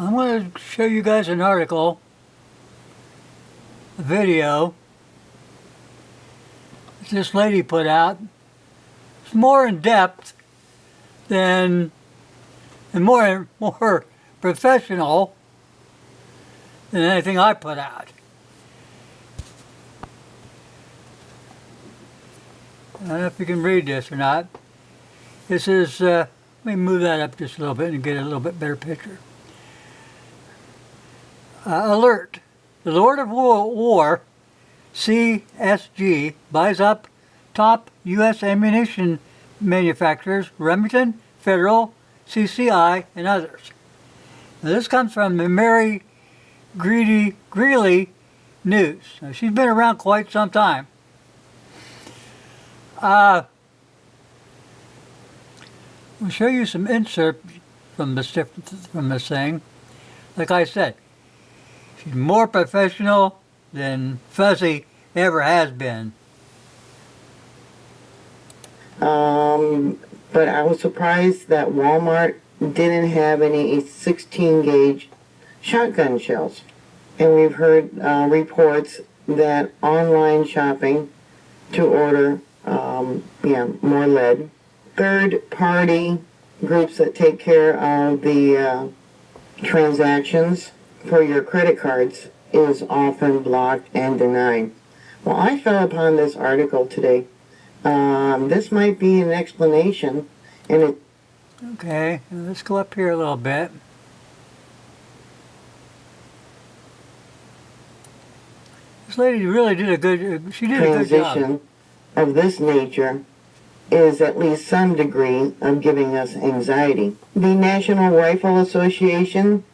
I'm going to show you guys an article, a video that this lady put out. It's more in depth than, and more professional than anything I put out. I don't know if you can read this or not. This is, let me move that up just a little bit and get a little bit better picture. Alert. The Lord of War, CSG, buys up top U.S. ammunition manufacturers, Remington, Federal, CCI, and others. Now, this comes from the Mary Greeley News. Now, she's been around quite some time. We'll show you some inserts from this thing. Like I said, she's more professional than Fuzzy ever has been. But I was surprised that Walmart didn't have any 16-gauge shotgun shells. And we've heard reports that online shopping to order more lead. Third-party groups that take care of the transactions for your credit cards is often blocked and denied. Well, I fell upon this article today. This might be an explanation, and it... Okay, let's go up here a little bit. This lady really did a good, she did a good job. Transition of this nature is at least some degree of giving us anxiety. The National Rifle Association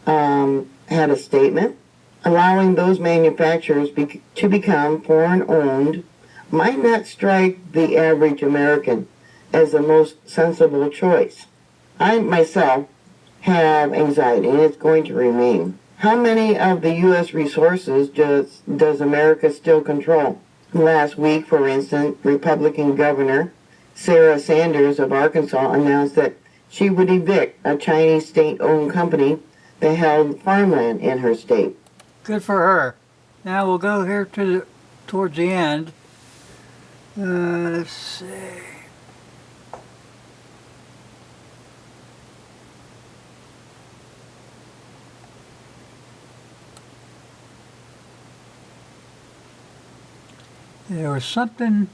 had a statement allowing those manufacturers to become foreign-owned might not strike the average American as the most sensible choice. I myself have anxiety, and it's going to remain. How many of the U.S. resources does America still control? Last week, for instance, Republican Governor Sarah Sanders of Arkansas announced that she would evict a Chinese state-owned company that held farmland in her state. Good for her. Now we'll go here towards the end. Let's see. There was something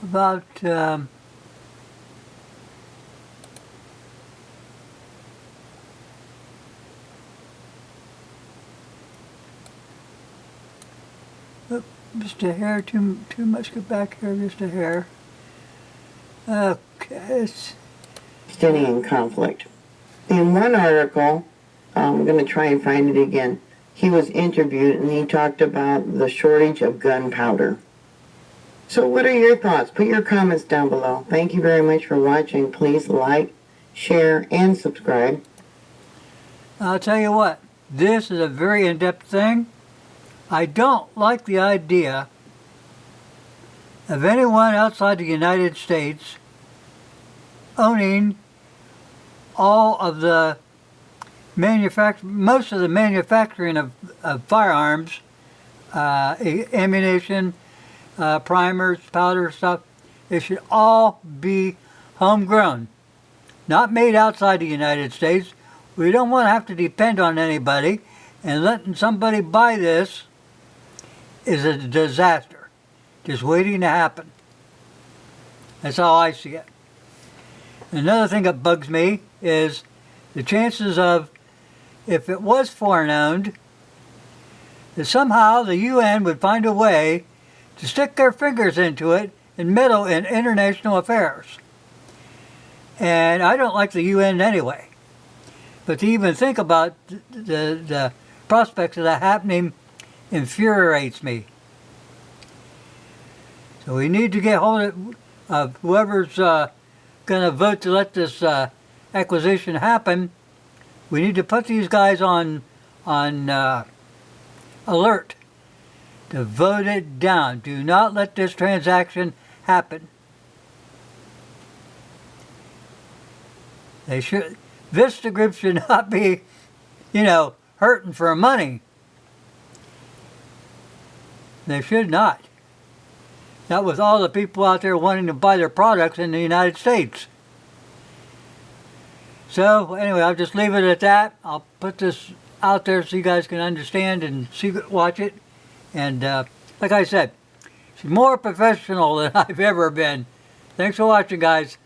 about just a hair, too much. Go back here, just a hair. Okay. Palestinian conflict. In one article, I'm going to try and find it again, he was interviewed and he talked about the shortage of gunpowder. So what are your thoughts? Put your comments down below. Thank you very much for watching. Please like, share, and subscribe. I'll tell you what, this is a very in-depth thing. I don't like the idea of anyone outside the United States owning all of the most of the manufacturing of firearms, ammunition, primers, powder stuff. It should all be homegrown, not made outside the United States. We don't want to have to depend on anybody, and letting somebody buy this is a disaster, just waiting to happen. That's how I see it. Another thing that bugs me is the chances of, if it was foreign owned, that somehow the UN would find a way to stick their fingers into it and meddle in international affairs. And I don't like the UN anyway. But to even think about the prospects of that happening infuriates me. So we need to get hold of whoever's going to vote to let this acquisition happen. We need to put these guys on alert to vote it down. Do not let this transaction happen. They should. Vista Group should not be you know, hurting for money. They should not. Not with all the people out there wanting to buy their products in the United States. So anyway, I'll just leave it at that. I'll put this out there so you guys can understand and watch it. And like I said, she's more professional than I've ever been. Thanks for watching, guys.